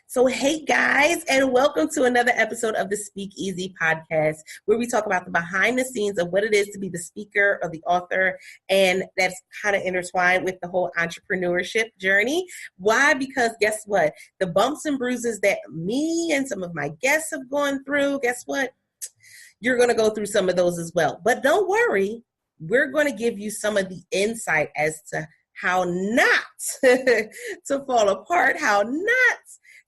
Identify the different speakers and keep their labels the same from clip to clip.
Speaker 1: So, hey guys, and welcome to another episode of the Speak Easy podcast, where we talk about the behind the scenes of what it is to be the speaker or the author, and that's kind of intertwined with the whole entrepreneurship journey. Why? Because guess what? The bumps and bruises that me and some of my guests have gone through, guess what? You're going to go through some of those as well. But don't worry, we're going to give you some of the insight as to how not to fall apart, how not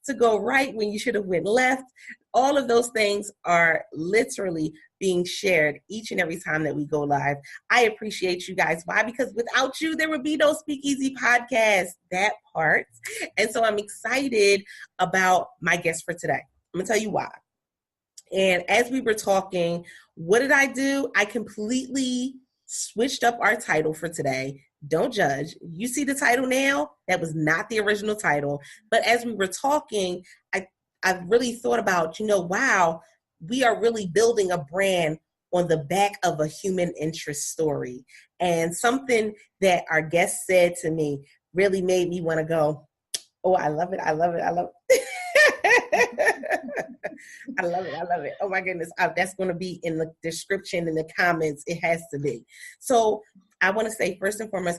Speaker 1: to go right when you should have went left. All of those things are literally being shared each and every time that we go live. I appreciate you guys. Why? Because without you, there would be no Speakeasy podcast, that part. And so I'm excited about my guest for today. I'm going to tell you why. And as we were talking, what did I do? I completely switched up our title for today. Don't judge. You see the title now? That was not the original title. But as we were talking, I really thought about, wow, we are really building a brand on the back of a human interest story. And something that our guest said to me really made me want to go, oh, I love it. I love it. I love it. I love it. I love it. Oh my goodness. That's going to be in the description, in the comments. It has to be. So I want to say first and foremost,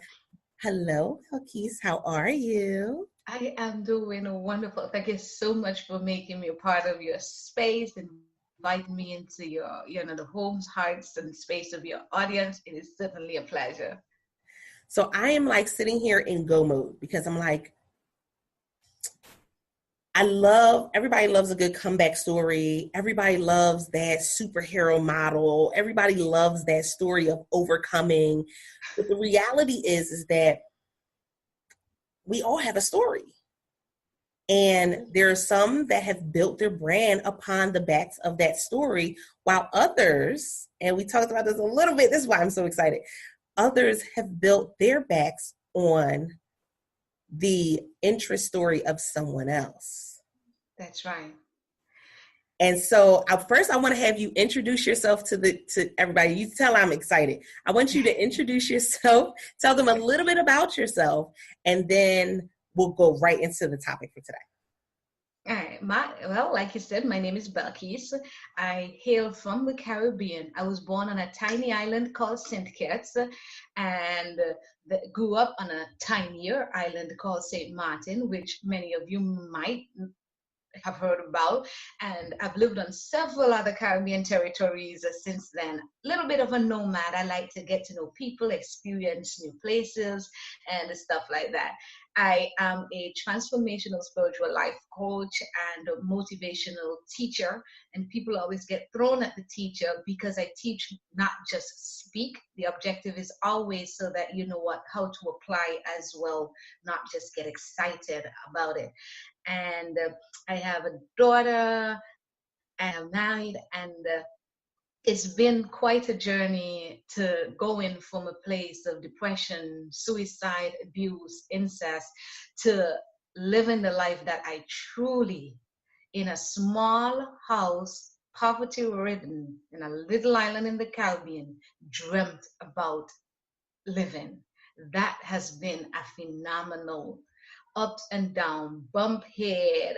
Speaker 1: hello, Belkis. How are you?
Speaker 2: I am doing wonderful. Thank you so much for making me a part of your space and inviting me into your, the homes, hearts, and space of your audience. It is certainly a pleasure.
Speaker 1: So I am like sitting here in go mode because I'm like, everybody loves a good comeback story. Everybody loves that superhero model. Everybody loves that story of overcoming. But the reality is that we all have a story. And there are some that have built their brand upon the backs of that story, while others, and we talked about this a little bit, this is why I'm so excited, others have built their backs on the interest story of someone else.
Speaker 2: That's right.
Speaker 1: And so first I want to have you introduce yourself to everybody. You tell I'm excited. I want you to introduce yourself, tell them a little bit about yourself, and then we'll go right into the topic for today.
Speaker 2: All right. Like you said, my name is Belkis. I hail from the Caribbean. I was born on a tiny island called St. Kitts and grew up on a tinier island called St. Martin, which many of you might have heard about, and I've lived on several other Caribbean territories since then. A little bit of a nomad. I like to get to know people, experience new places, and stuff like that. I am a transformational spiritual life coach and a motivational teacher, and people always get thrown at the teacher because I teach not just speak. The objective is always so that you know how to apply as well, not just get excited about it. And I have a daughter, and I'm married, and it's been quite a journey to going from a place of depression, suicide, abuse, incest, to living the life that I truly, in a small house, poverty-ridden, in a little island in the Caribbean, dreamt about living. That has been a phenomenal ups and down, bump head,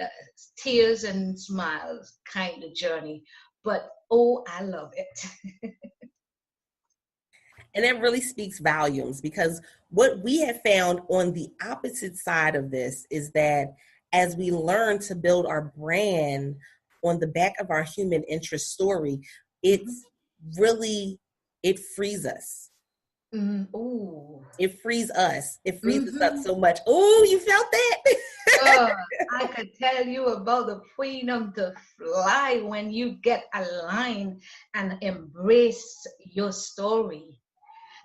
Speaker 2: tears and smiles kind of journey. But, oh, I love it.
Speaker 1: And that really speaks volumes, because what we have found on the opposite side of this is that as we learn to build our brand on the back of our human interest story, it's really, it frees us. It frees us. It frees us up so much. Oh, you felt that?
Speaker 2: I could tell you about the freedom to fly when you get aligned and embrace your story.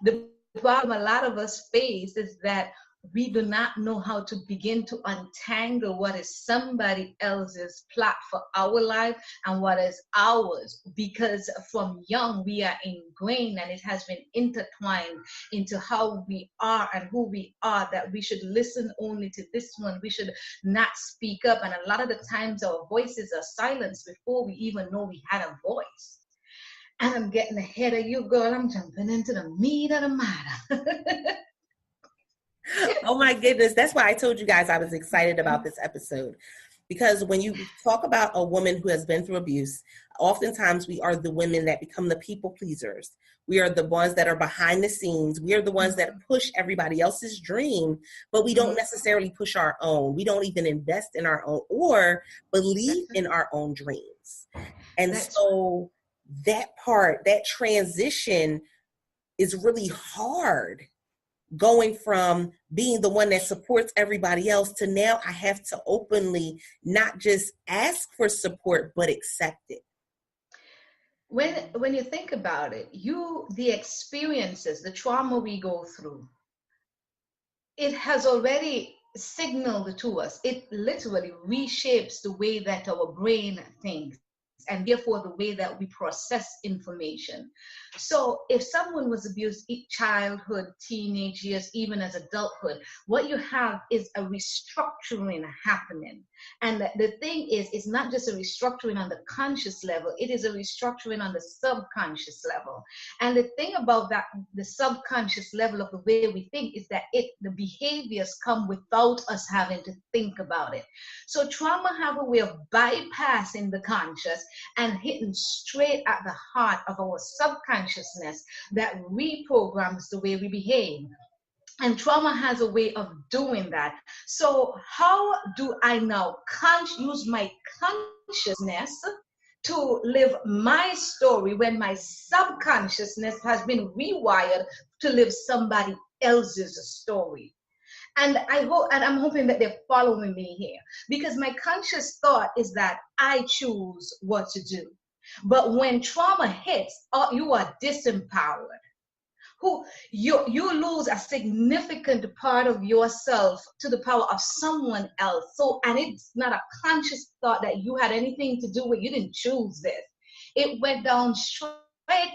Speaker 2: The problem a lot of us face is that we do not know how to begin to untangle what is somebody else's plot for our life and what is ours, because from young we are ingrained and it has been intertwined into how we are and who we are, that we should listen only to this one, we should not speak up, and a lot of the times our voices are silenced before we even know we had a voice. And I'm getting ahead of you, girl. I'm jumping into the meat of the matter.
Speaker 1: Oh my goodness. That's why I told you guys I was excited about this episode. Because when you talk about a woman who has been through abuse, oftentimes we are the women that become the people pleasers. We are the ones that are behind the scenes. We are the ones that push everybody else's dream, but we don't necessarily push our own. We don't even invest in our own or believe in our own dreams. And so that part, that transition is really hard, going from being the one that supports everybody else to now I have to openly not just ask for support, but accept it.
Speaker 2: When you think about it, the experiences, the trauma we go through, it has already signaled to us. It literally reshapes the way that our brain thinks, and therefore the way that we process information. So if someone was abused in childhood, teenage years, even as adulthood, what you have is a restructuring happening. And the thing is, it's not just a restructuring on the conscious level, it is a restructuring on the subconscious level. And the thing about that, the subconscious level of the way we think, is that the behaviors come without us having to think about it. So trauma have a way of bypassing the conscious and hitting straight at the heart of our subconsciousness that reprograms the way we behave. And trauma has a way of doing that. So how do I now use my consciousness to live my story when my subconsciousness has been rewired to live somebody else's story? And I'm hoping that they're following me here, because my conscious thought is that I choose what to do. But when trauma hits, you are disempowered. You lose a significant part of yourself to the power of someone else. So, and it's not a conscious thought that you had anything to do with. You didn't choose this. It went down straight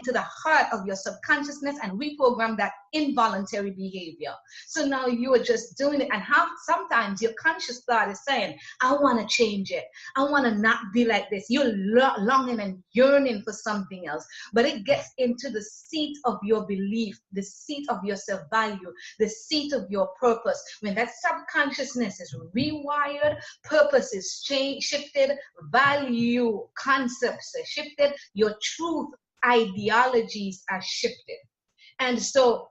Speaker 2: to the heart of your subconsciousness and reprogram that involuntary behavior. So now you are just doing it, and sometimes your conscious thought is saying, I want to change it. I want to not be like this. You're longing and yearning for something else, but it gets into the seat of your belief, the seat of your self-value, the seat of your purpose. When that subconsciousness is rewired, purpose is shifted, value concepts are shifted, your truth ideologies are shifted. And so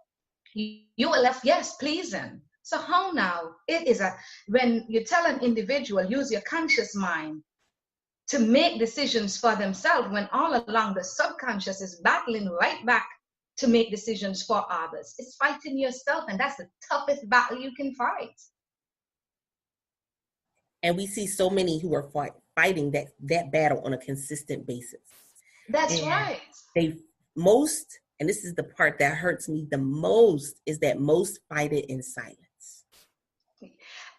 Speaker 2: you are left, yes, pleasing. So how now? It is when you tell an individual, use your conscious mind to make decisions for themselves, when all along the subconscious is battling right back to make decisions for others. It's fighting yourself, and that's the toughest battle you can fight.
Speaker 1: And we see so many who are fighting that battle on a consistent basis.
Speaker 2: That's right.
Speaker 1: And this is the part that hurts me the most, is that most fight it in silence.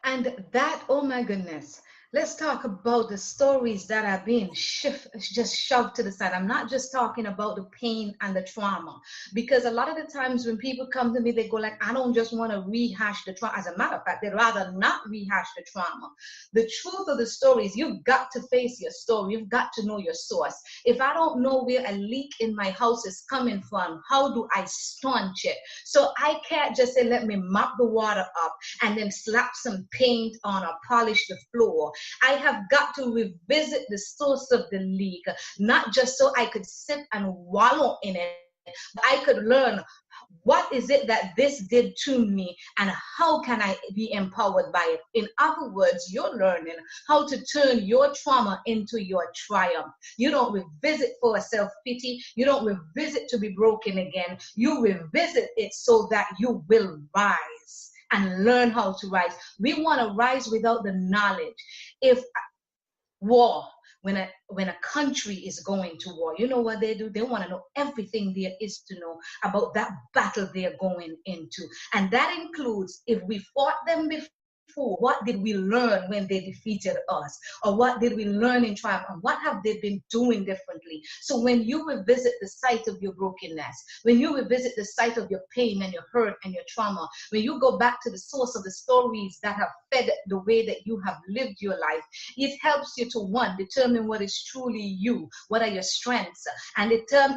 Speaker 2: And that, oh my goodness, let's talk about the stories that are being just shoved to the side. I'm not just talking about the pain and the trauma, because a lot of the times when people come to me, they go like, I don't just want to rehash the trauma. As a matter of fact, they'd rather not rehash the trauma. The truth of the story is, you've got to face your story. You've got to know your source. If I don't know where a leak in my house is coming from, how do I staunch it? So I can't just say, let me mop the water up and then slap some paint on or polish the floor. I have got to revisit the source of the leak, not just so I could sit and wallow in it, but I could learn, what is it that this did to me, and how can I be empowered by it? In other words, you're learning how to turn your trauma into your triumph. You don't revisit for a self-pity. You don't revisit to be broken again. You revisit it so that you will rise and learn how to rise. We want to rise without the knowledge. If war, when a country is going to war, you know what they do? They want to know everything there is to know about that battle they're going into. And that includes, if we fought them before, what did we learn when they defeated us? Or what did we learn in triumph? And what have they been doing differently? So when you revisit the site of your brokenness, when you revisit the site of your pain and your hurt and your trauma, when you go back to the source of the stories that have fed the way that you have lived your life, it helps you to, one, determine what is truly you, what are your strengths, and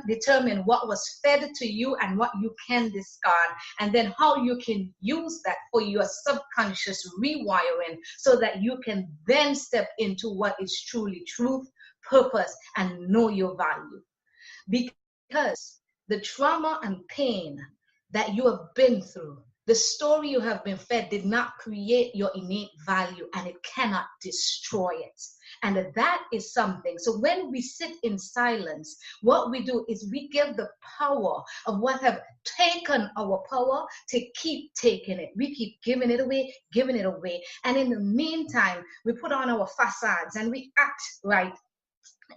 Speaker 2: determine what was fed to you and what you can discard, and then how you can use that for your subconscious rewiring, so that you can then step into what is truly truth, purpose, and know your value. Because the trauma and pain that you have been through, the story you have been fed, did not create your innate value, and it cannot destroy it. And that is something. So when we sit in silence, what we do is we give the power of what have taken our power to keep taking it. We keep giving it away, giving it away. And in the meantime, we put on our facades and we act right.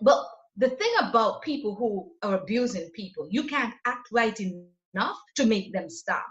Speaker 2: But the thing about people who are abusing people, you can't act right enough to make them stop.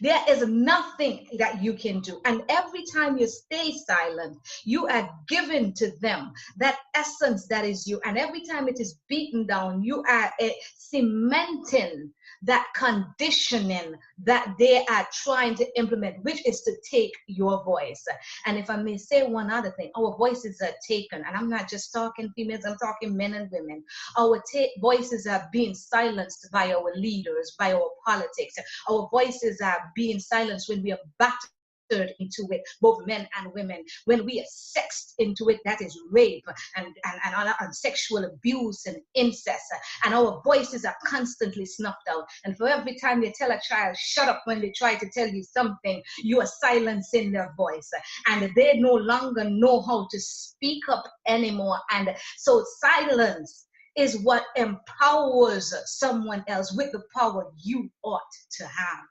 Speaker 2: There is nothing that you can do. And every time you stay silent, you are given to them that essence that is you. And every time it is beaten down, you are cementing that conditioning that they are trying to implement, which is to take your voice. And if I may say one other thing, our voices are taken. And I'm not just talking females, I'm talking men and women. Our voices are being silenced by our leaders, by our politics. Our voices are being silenced when we are battered into it, both men and women. When we are sexed into it, that is rape and sexual abuse and incest. And our voices are constantly snuffed out. And for every time you tell a child, shut up, when they try to tell you something, you are silencing their voice. And they no longer know how to speak up anymore. And so silence is what empowers someone else with the power you ought to have.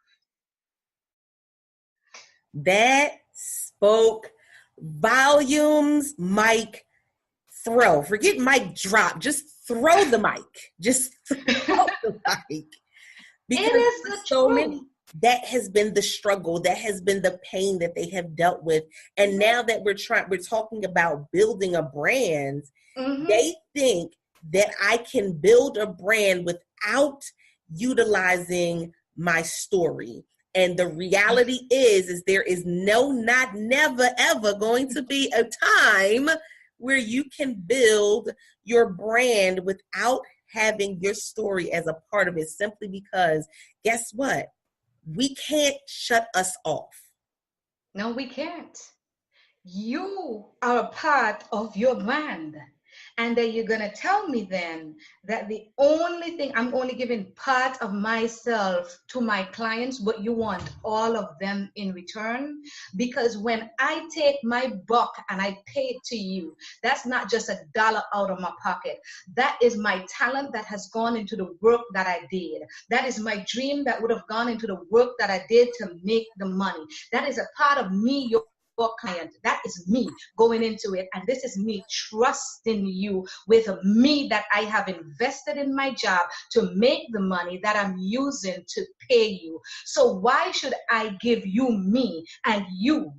Speaker 1: That spoke volumes. Mic throw. Forget mic drop. Just throw the mic. Just throw the mic. Because
Speaker 2: it is the
Speaker 1: so
Speaker 2: truth.
Speaker 1: many, that has been the struggle. That has been the pain that they have dealt with. And now that we're talking about building a brand, they think that I can build a brand without utilizing my story. And the reality is there is never, ever going to be a time where you can build your brand without having your story as a part of it, simply because, guess what? We can't shut us off.
Speaker 2: No, we can't. You are a part of your brand. And then you're going to tell me then that the only thing, I'm only giving part of myself to my clients, but you want all of them in return? Because when I take my buck and I pay it to you, that's not just $1 out of my pocket. That is my talent that has gone into the work that I did. That is my dream that would have gone into the work that I did to make the money. That is a part of me, your client. That is me going into it, and this is me trusting you with me that I have invested in my job to make the money that I'm using to pay you. So why should I give you me and you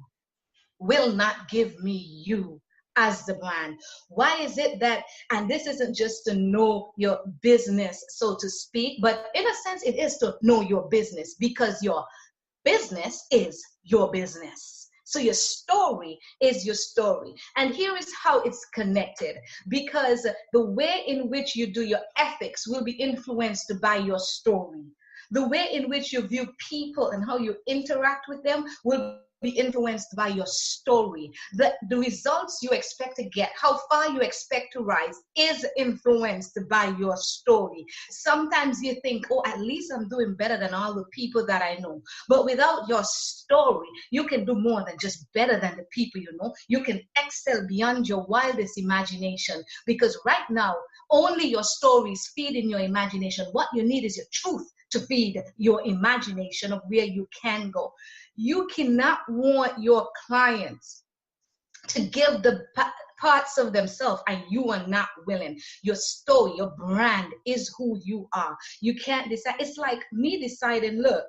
Speaker 2: will not give me you as the brand? Why is it that, and this isn't just to know your business, so to speak, but in a sense it is to know your business, because your business is your business. So your story is your story. And here is how it's connected, because the way in which you do your ethics will be influenced by your story. The way in which you view people and how you interact with them will be influenced by your story. The results you expect to get, how far you expect to rise, is influenced by your story. Sometimes you think, oh, at least I'm doing better than all the people that I know. But without your story, you can do more than just better than the people you know. You can excel beyond your wildest imagination, because right now, only your story is feeding your imagination. What you need is your truth to feed your imagination of where you can go. You cannot want your clients to give the parts of themselves and you are not willing. Your story, your brand is who you are. You can't decide. It's like me deciding, look,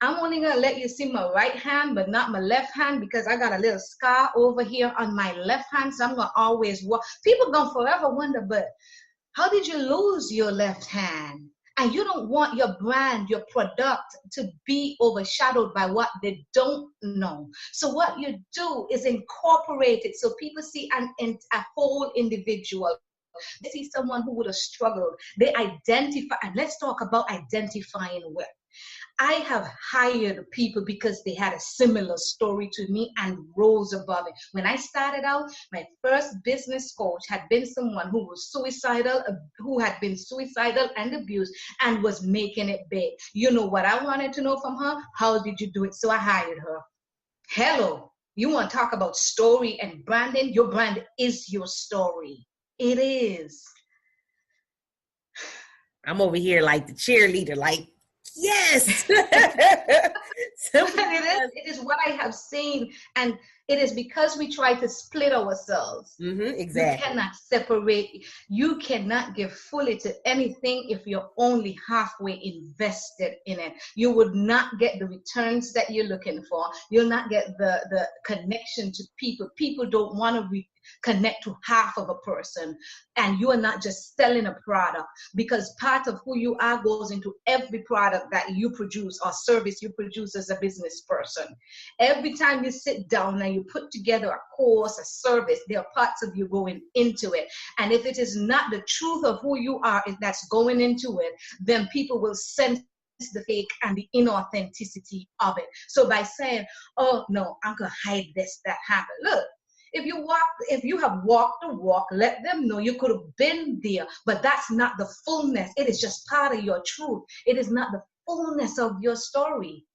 Speaker 2: I'm only going to let you see my right hand, but not my left hand, because I got a little scar over here on my left hand. So I'm going to always walk. People going to forever wonder, but how did you lose your left hand? And you don't want your brand, your product, to be overshadowed by what they don't know. So what you do is incorporate it so people see a whole individual. They see someone who would have struggled. They identify, and let's talk about identifying with. I have hired people because they had a similar story to me and rose above it. When I started out, my first business coach had been someone who was suicidal, who had been suicidal and abused and was making it big. You know what I wanted to know from her? How did you do it? So I hired her. Hello, you want to talk about story and branding? Your brand is your story. It is.
Speaker 1: I'm over here like the cheerleader, like, yes.
Speaker 2: It is what I have seen, and it is because we try to split ourselves.
Speaker 1: Exactly.
Speaker 2: You cannot separate. You cannot give fully to anything if you're only halfway invested in it. You would not get the returns that you're looking for. You'll not get the connection to people. People don't want to connect to half of a person, and you are not just selling a product, because part of who you are goes into every product that you produce or service you produce as a business person. Every time you sit down and you put together a course, a service, there are parts of you going into it, and if it is not the truth of who you are that's going into it, then people will sense the fake and the inauthenticity of it. So by saying, oh no, I'm gonna hide this, that happened, look, if you have walked the walk, let them know you could have been there, but that's not the fullness. It is just part of your truth. It is not the fullness of your story.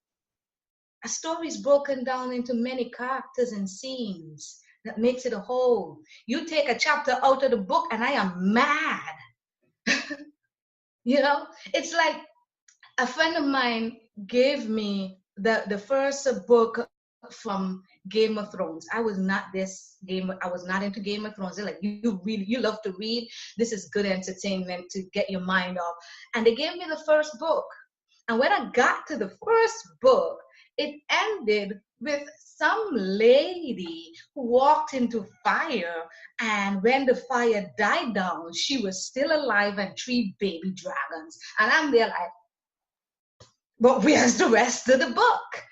Speaker 2: A story is broken down into many characters and scenes that makes it a whole. You take a chapter out of the book and I am mad. You know, it's like a friend of mine gave me the first book from Game of Thrones. I was not into Game of Thrones. They're like, you love to read. This is good entertainment to get your mind off. And they gave me the first book. And when I got to the first book, it ended with some lady who walked into fire, and when the fire died down, she was still alive and 3 baby dragons. And I'm there like, but where's the rest of the book?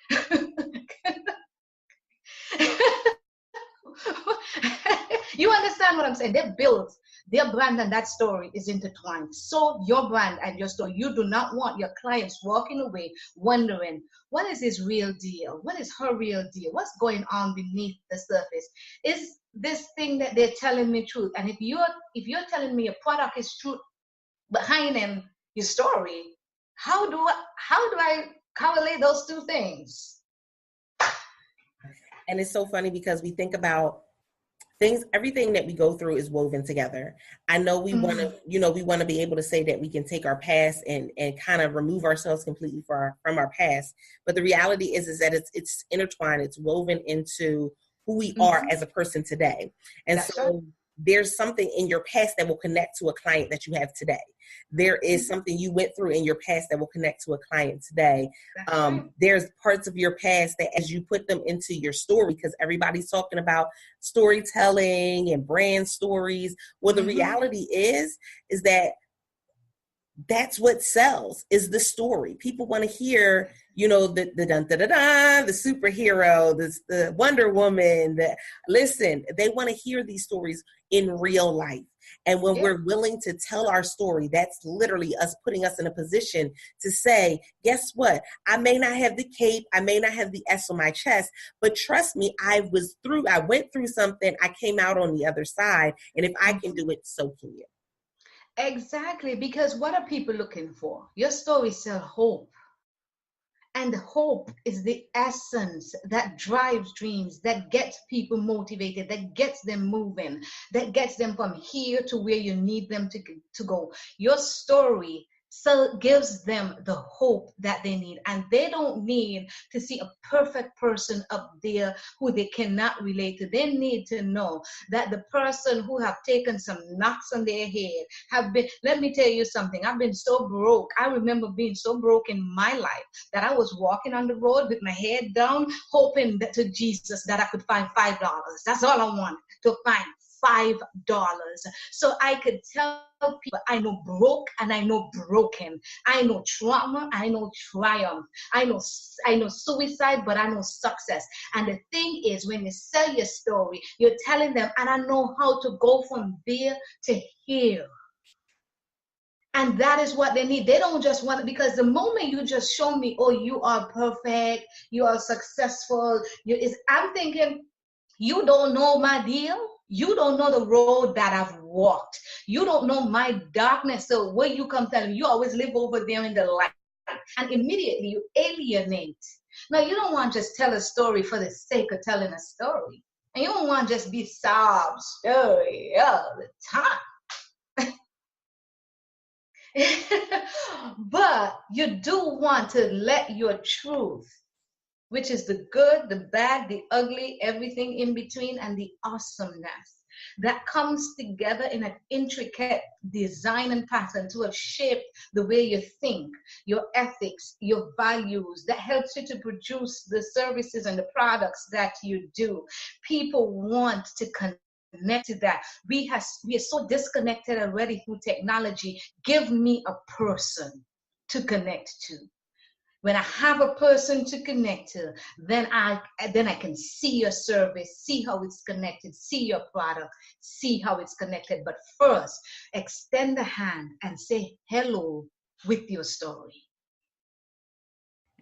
Speaker 2: You understand what I'm saying? They built their brand, and that story is intertwined. So your brand and your story, you do not want your clients walking away wondering, what is his real deal? What is her real deal? What's going on beneath the surface? Is this thing that they're telling me truth? And if you're telling me a product is truth behind your story, how do I correlate those two things?
Speaker 1: And it's so funny because we think about things, everything that we go through is woven together. I know we want to be able to say that we can take our past and kind of remove ourselves completely from our past. But the reality is that it's intertwined, it's woven into who we are as a person today. And that's so right. There's something in your past that will connect to a client that you have today. There is something you went through in your past that will connect to a client today. There's parts of your past that as you put them into your story, because everybody's talking about storytelling and brand stories. Well, the reality is that that's what sells, is the story. People want to hear, the the superhero, the Wonder Woman. Listen, they want to hear these stories in real life. And when we're willing to tell our story, that's literally putting us in a position to say, guess what? I may not have the cape, I may not have the S on my chest, but trust me, I went through something, I came out on the other side. And if I can do it, so can you.
Speaker 2: Exactly, because what are people looking for? Your story sells hope. And hope is the essence that drives dreams, that gets people motivated, that gets them moving, that gets them from here to where you need them to go. Your story gives them the hope that they need, and they don't need to see a perfect person up there who they cannot relate to. They need to know that the person who have taken some knocks on their head let me tell you something, I've been so broke. I remember being so broke in my life that I was walking on the road with my head down, hoping to Jesus that I could find $5. That's all I wanted, to find $5 so I could tell people I know broke and I know broken. I know trauma, I know triumph. I know suicide, but I know success. And the thing is, when you sell your story, you're telling them, and I know how to go from there to here. And that is what they need. They don't just want it, because the moment you just show me, oh, you are perfect, you are successful, I'm thinking, you don't know my deal. You don't know the road that I've walked. You don't know my darkness. So when you come tell me, you always live over there in the light, and immediately you alienate. Now, you don't want to just tell a story for the sake of telling a story. And you don't want to just be sob story all the time. But you do want to let your truth, which is the good, the bad, the ugly, everything in between, and the awesomeness that comes together in an intricate design and pattern to have shaped the way you think, your ethics, your values, that helps you to produce the services and the products that you do. People want to connect to that. We are so disconnected already through technology. Give me a person to connect to. When I have a person to connect to, then I can see your service, see how it's connected, see your product, see how it's connected. But first, extend the hand and say hello with your story.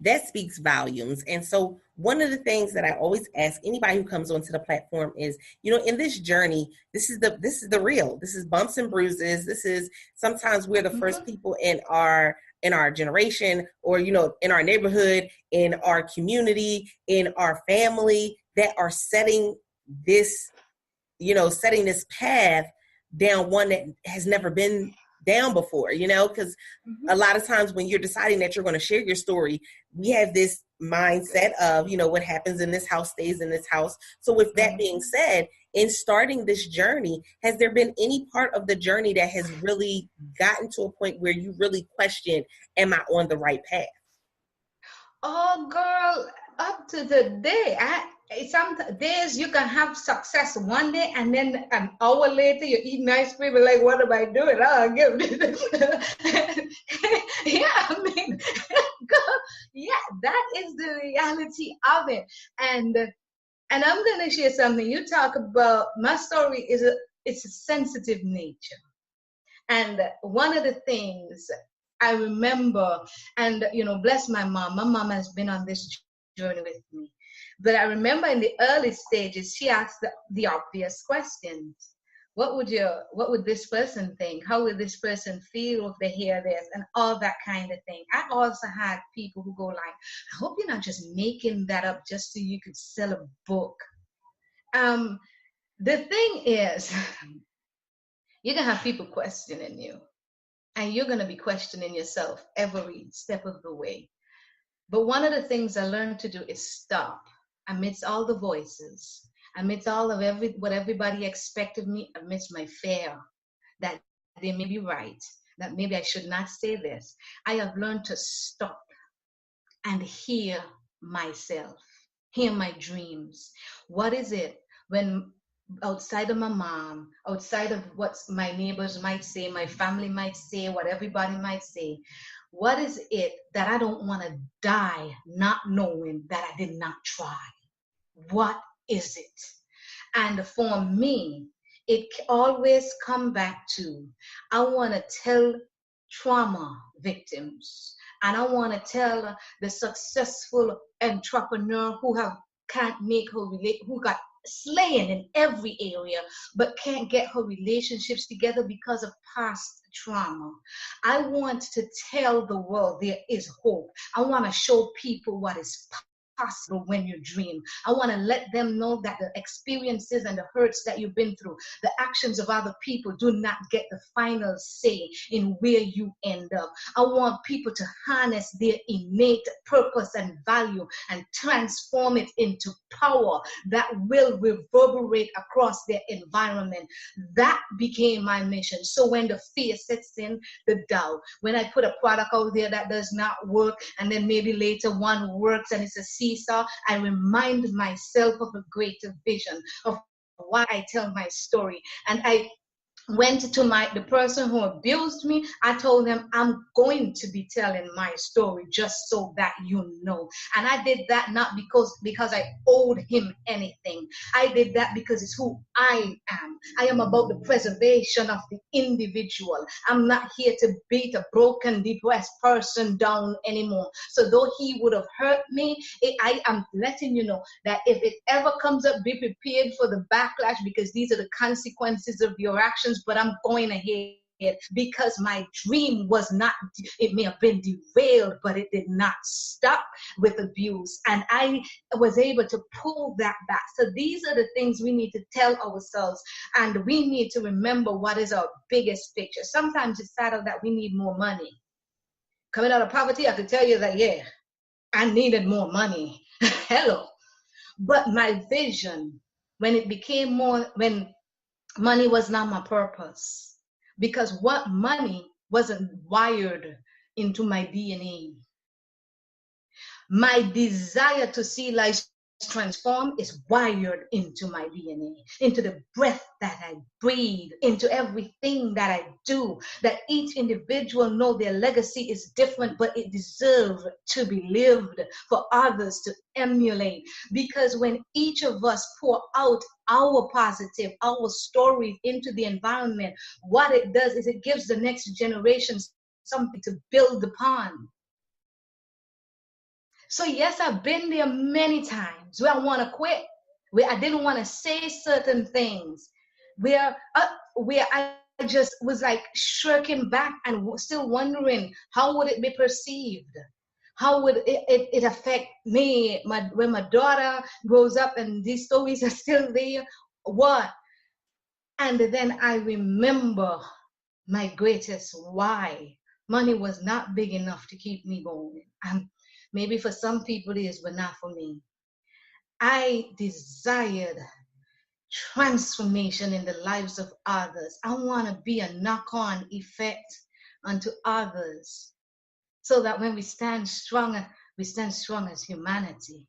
Speaker 1: That speaks volumes. And so one of the things that I always ask anybody who comes onto the platform is, in this journey, this is the real. This is bumps and bruises. This is sometimes we're the first people in our generation, or in our neighborhood, in our community, in our family, that are setting this path down, one that has never been down before, because a lot of times when you're deciding that you're going to share your story, we have this mindset of, what happens in this house stays in this house. So with that being said, in starting this journey, has there been any part of the journey that has really gotten to a point where you really question, am I on the right path?
Speaker 2: Oh, girl, up to the day. Some days you can have success one day, and then an hour later you're eating ice cream and like, what am I doing? Oh, give this. Yeah, I mean, yeah, that is the reality of it. And I'm gonna share something. You talk about my story it's a sensitive nature, and one of the things I remember, and bless my mom. My mom has been on this journey with me. But I remember in the early stages, she asked the obvious questions. What would this person think? How would this person feel if they hear this? And all that kind of thing. I also had people who go like, I hope you're not just making that up just so you could sell a book. The thing is, you're going to have people questioning you. And you're going to be questioning yourself every step of the way. But one of the things I learned to do is stop amidst all the voices, amidst all of what everybody expected of me, amidst my fear that they may be right, that maybe I should not say this. I have learned to stop and hear myself, hear my dreams. What is it when outside of my mom, outside of what my neighbors might say, my family might say, what everybody might say, what is it that I don't want to die not knowing that I did not try? What is it? And for me, it always come back to, I want to tell trauma victims, and I want to tell the successful entrepreneur who who got slain in every area, but can't get her relationships together because of past trauma. I want to tell the world there is hope. I want to show people what is possible when you dream. I want to let them know that the experiences and the hurts that you've been through, the actions of other people do not get the final say in where you end up. I want people to harness their innate purpose and value and transform it into power that will reverberate across their environment. That became my mission. So when the fear sets in, the doubt, when I put a product out there that does not work, and then maybe later one works and it's a seesaw, I remind myself of a greater vision of why I tell my story. And went to the person who abused me. I told him, I'm going to be telling my story just so that you know. And I did that not because I owed him anything. I did that because it's who I am. I am about the preservation of the individual. I'm not here to beat a broken, depressed person down anymore. So though he would have hurt me, I am letting you know that if it ever comes up, be prepared for the backlash, because these are the consequences of your actions. But I'm going ahead because my dream was not, it may have been derailed, but it did not stop with abuse. And I was able to pull that back. So these are the things we need to tell ourselves, and we need to remember what is our biggest picture. Sometimes it's sad that we need more money. Coming out of poverty, I could tell you that, yeah, I needed more money. Hello. But my vision, when money was not my purpose, because what money wasn't wired into my DNA. My desire to see life transform is wired into my DNA, into the breath that I breathe, into everything that I do, that each individual know their legacy is different, but it deserves to be lived for others to emulate. Because when each of us pour out our positive, our stories into the environment, what it does is it gives the next generation something to build upon. So yes, I've been there many times where I want to quit, where I didn't want to say certain things, where I just was like shirking back and still wondering, how would it be perceived? How would it affect me when my daughter grows up and these stories are still there? What? And then I remember my greatest why. Money was not big enough to keep me going. Maybe for some people it is, but not for me. I desired transformation in the lives of others. I want to be a knock-on effect onto others, so that when we stand strong as humanity.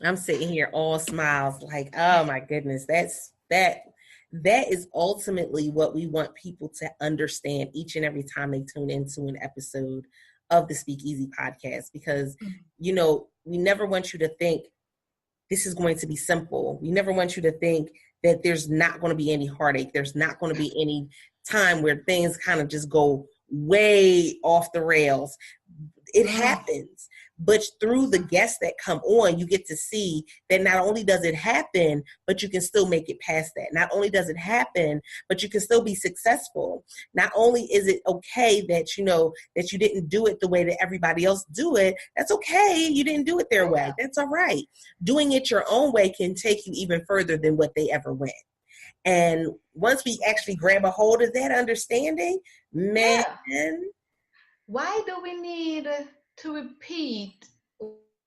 Speaker 1: I'm sitting here all smiles, like, oh my goodness, that is ultimately what we want people to understand each and every time they tune into an episode of the Speak Easy podcast, because, you know, we never want you to think this is going to be simple. We never want you to think that there's not going to be any heartache. There's not going to be any time where things kind of just go way off the rails. It happens. But through the guests that come on, you get to see that not only does it happen, but you can still make it past that. Not only does it happen, but you can still be successful. Not only is it okay that, you know, that you didn't do it the way that everybody else do it. That's okay. You didn't do it their way. That's all right. Doing it your own way can take you even further than what they ever went. And once we actually grab a hold of that understanding, man.
Speaker 2: Why do we need to repeat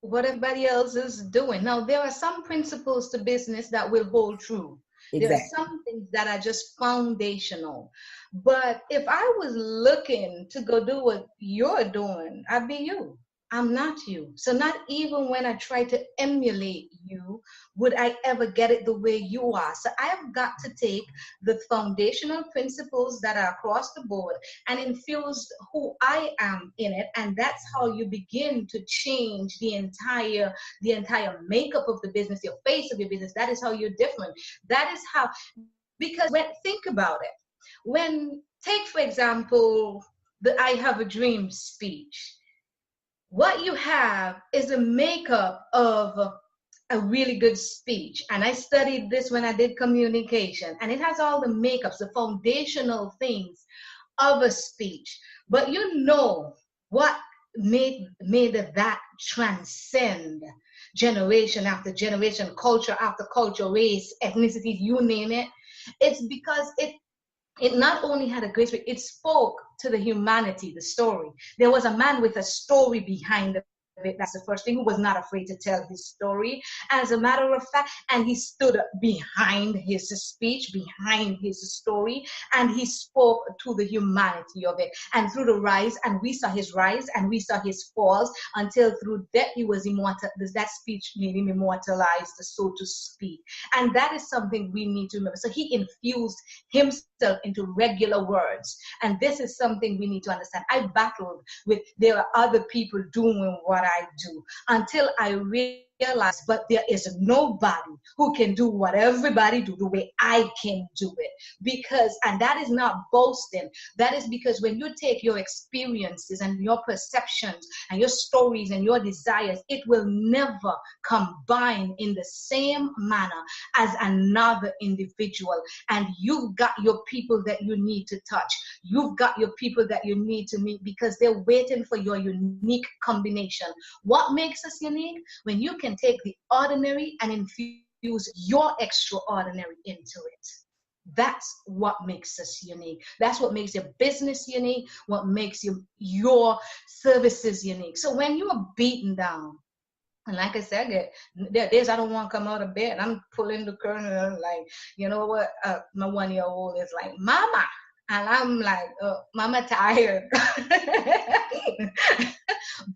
Speaker 2: what everybody else is doing? Now, there are some principles to business that will hold true. Exactly. There are some things that are just foundational. But if I was looking to go do what you're doing, I'd be you. I'm not you. So not even when I try to emulate you would I ever get it the way you are. So I have got to take the foundational principles that are across the board and infuse who I am in it. And that's how you begin to change the entire makeup of the business, your face of your business. That is how you're different. That is how, because think about it. Take for example, the I Have a Dream speech. What you have is a makeup of a really good speech. And I studied this when I did communication. And it has all the makeups, the foundational things of a speech. But you know what made that transcend generation after generation, culture after culture, race, ethnicity, you name it. It's because it not only had a great speech, it spoke to the humanity, the story. There was a man with a story behind the it. That's the first thing. He was not afraid to tell his story. As a matter of fact, and he stood up behind his speech, behind his story, and he spoke to the humanity of it. And through the rise, and we saw his rise, and we saw his falls, until through death he was immortal. That speech made him immortalized, so to speak. And that is something we need to remember. So he infused himself into regular words. And this is something we need to understand. I battled with, there are other people doing what I do, until I realized, but there is nobody who can do what everybody do the way I can do it. Because, and that is not boasting. That is because when you take your experiences and your perceptions and your stories and your desires, it will never combine in the same manner as another individual. And you've got your people that you need to touch. You've got your people that you need to meet, because they're waiting for your unique combination. What makes us unique? When you can take the ordinary and infuse your extraordinary into it. That's what makes us unique. That's what makes your business unique, what makes your services unique. So when you are beaten down, and like I said, there are days I don't want to come out of bed. I'm pulling the curtain and I'm like, you know what? My 1-year-old is like, Mama. And I'm like, Mama tired.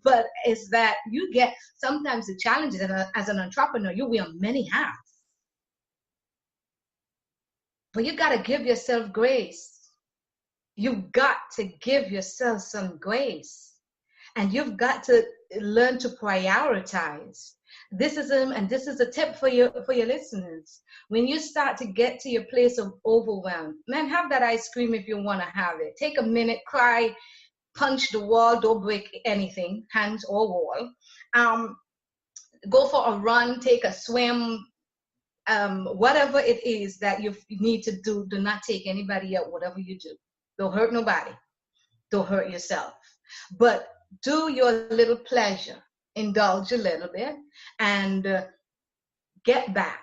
Speaker 2: But it's that you get sometimes the challenges, and as an entrepreneur, you wear many hats. But you got to give yourself grace. You've got to give yourself some grace. And you've got to learn to prioritize. This is a tip for your listeners. When you start to get to your place of overwhelm, man, have that ice cream if you want to have it. Take a minute, cry, punch the wall, don't break anything, hands or wall. Go for a run, take a swim, whatever it is that you need to do. Do not take anybody out, whatever you do. Don't hurt nobody. Don't hurt yourself. But do your little pleasure. Indulge a little bit and get back.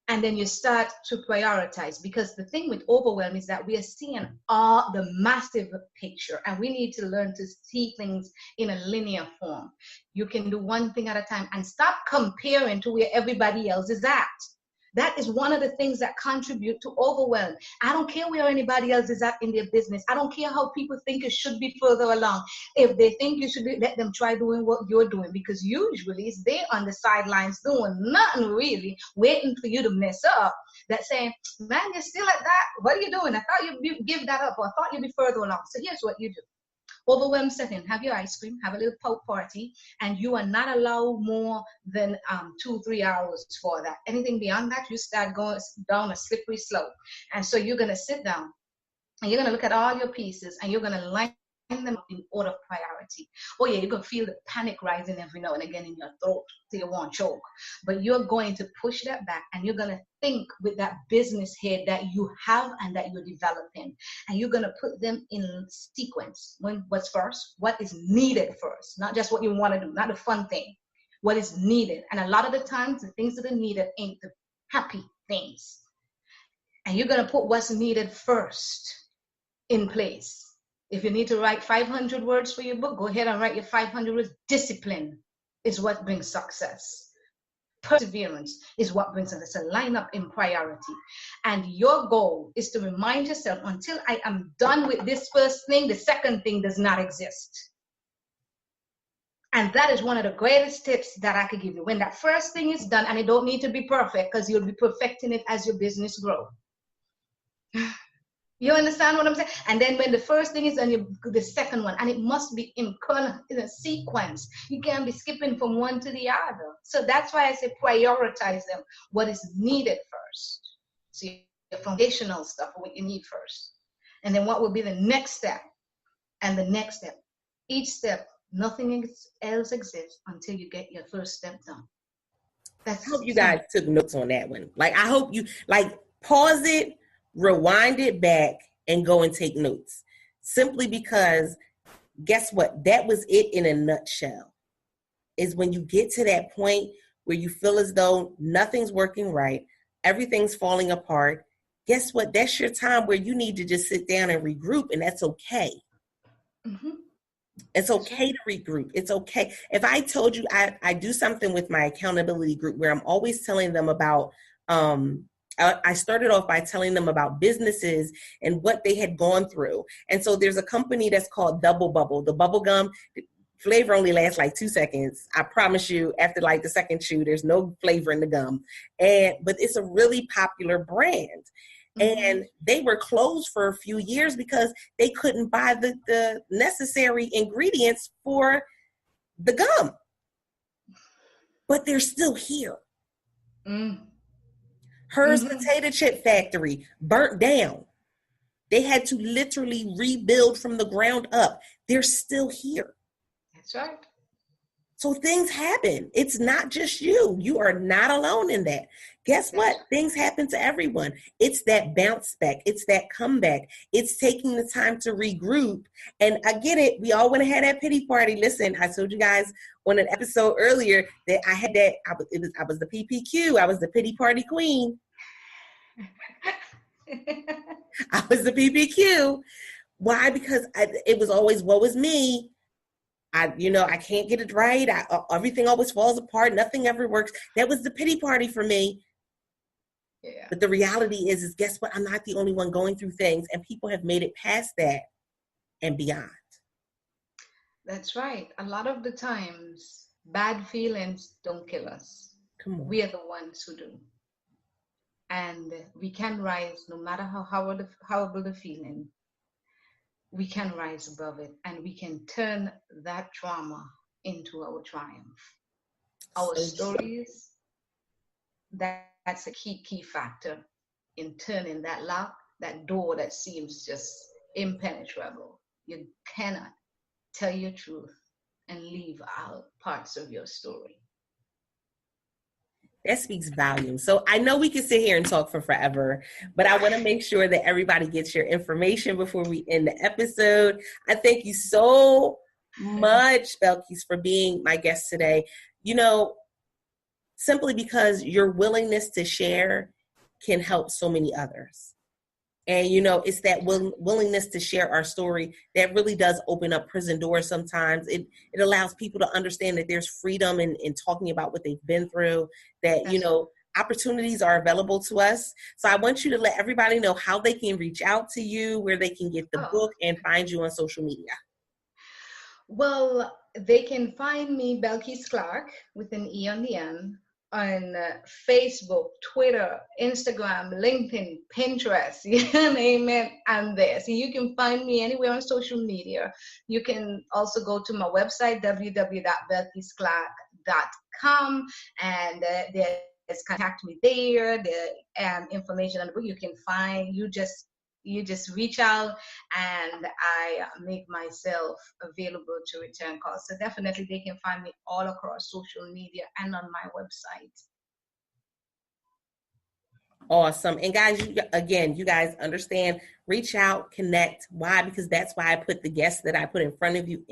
Speaker 2: And then you start to prioritize, because the thing with overwhelm is that we are seeing all the massive picture, and we need to learn to see things in a linear form. You can do one thing at a time and stop comparing to where everybody else is at. That is one of the things that contribute to overwhelm. I don't care where anybody else is at in their business. I don't care how people think it should be further along. If they think you should be, let them try doing what you're doing, because usually it's they on the sidelines doing nothing really, waiting for you to mess up. That saying, man, you're still at that. What are you doing? I thought you'd give that up, or I thought you'd be further along. So here's what you do. Overwhelm setting, have your ice cream, have a little poke party, and you are not allowed more than 2-3 hours for that. Anything beyond that, you start going down a slippery slope. And so you're going to sit down and you're going to look at all your pieces and you're going to line them up in order of priority. Oh yeah, you're going to feel the panic rising every now and again in your throat till you won't choke. But you're going to push that back and you're going to think with that business head that you have and that you're developing. And you're going to put them in sequence. What's first? What is needed first? Not just what you want to do, not the fun thing. What is needed? And a lot of the times, the things that are needed ain't the happy things. And you're going to put what's needed first in place. If you need to write 500 words for your book, go ahead and write your 500 words. Discipline is what brings success. Perseverance is what brings success. So line up in priority. And your goal is to remind yourself, until I am done with this first thing, the second thing does not exist. And that is one of the greatest tips that I could give you. When that first thing is done, and it don't need to be perfect, because you'll be perfecting it as your business grows. You understand what I'm saying? And then when the first thing is done, the second one, and it must be in a sequence. You can't be skipping from one to the other. So that's why I say prioritize them. What is needed first. So your foundational stuff, what you need first. And then what will be the next step? And the next step. Each step, nothing else exists until you get your first step done.
Speaker 1: I hope you guys took notes on that one. Like, I hope you pause it, rewind it back, and go and take notes. Simply because, guess what? That was it in a nutshell. Is when you get to that point where you feel as though nothing's working right, everything's falling apart. Guess what? That's your time where you need to just sit down and regroup, and that's okay.
Speaker 2: Mm-hmm.
Speaker 1: It's okay to regroup. It's okay. If I told you I do something with my accountability group where I'm always telling them about, I started off by telling them about businesses and what they had gone through. And so there's a company that's called Double Bubble. The bubble gum flavor only lasts like 2 seconds. I promise you, after like the second chew, there's no flavor in the gum. But it's a really popular brand. And they were closed for a few years because they couldn't buy the necessary ingredients for the gum. But they're still here. Hers potato chip factory burnt down. They had to literally rebuild from the ground up. They're still here.
Speaker 2: That's right.
Speaker 1: So things happen. It's not just you. You are not alone in that. Guess what? Things happen to everyone. It's that bounce back. It's that comeback. It's taking the time to regroup. And I get it. We all want to have that pity party. Listen, I told you guys on an episode earlier that I had that. I was the PPQ. I was the pity party queen. I was the PPQ. Why? Because it was always, woe is me. I can't get it right. Everything always falls apart. Nothing ever works. That was the pity party for me. Yeah. But the reality is guess what? I'm not the only one going through things, and people have made it past that and beyond.
Speaker 2: That's right. A lot of the times, bad feelings don't kill us.
Speaker 1: Come on.
Speaker 2: We are the ones who do. And we can rise no matter how horrible the feeling. We can rise above it, and we can turn that trauma into our triumph. Our stories, that's a key factor in turning that lock, that door that seems just impenetrable. You cannot tell your truth and leave out parts of your story.
Speaker 1: That speaks volumes. So I know we can sit here and talk for forever, but I want to make sure that everybody gets your information before we end the episode. I thank you so much, Belkis, for being my guest today. Simply because your willingness to share can help so many others. And, it's that willingness to share our story that really does open up prison doors sometimes. It allows people to understand that there's freedom in talking about what they've been through, that, opportunities are available to us. So I want you to let everybody know how they can reach out to you, where they can get the book and find you on social media.
Speaker 2: Well, they can find me, Belkis Clarke, with an E on the end, on Facebook, Twitter, Instagram, LinkedIn, Pinterest, you name it, I'm there. So you can find me anywhere on social media. You can also go to my website, www.belkisclarke.com, and there's contact me there. The information on the book you can find. You just reach out, and I make myself available to return calls. So definitely they can find me all across social media and on my website.
Speaker 1: Awesome. And guys, you guys understand, reach out, connect. Why? Because that's why I put the guests that I put in front of you,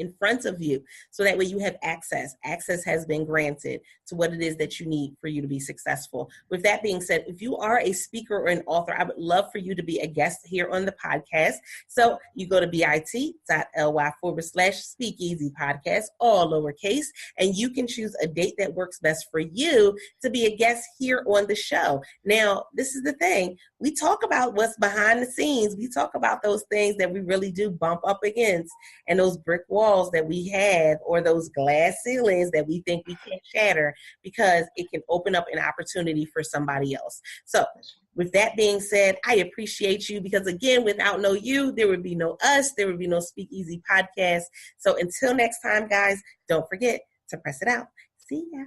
Speaker 1: so that way you have access. Access has been granted to what it is that you need for you to be successful. With that being said, if you are a speaker or an author, I would love for you to be a guest here on the podcast. So you go to bit.ly/speakeasy podcast, all lowercase, and you can choose a date that works best for you to be a guest here on the show. Now, this is the thing. We talk about what's behind the scenes. We talk about those things that we really do bump up against, and those brick walls that we have, or those glass ceilings that we think we can't shatter, because it can open up an opportunity for somebody else. So with that being said, I appreciate you, because again, without no you, there would be no us. There would be no Speak Easy podcast. So until next time, guys, don't forget to press it out. See ya.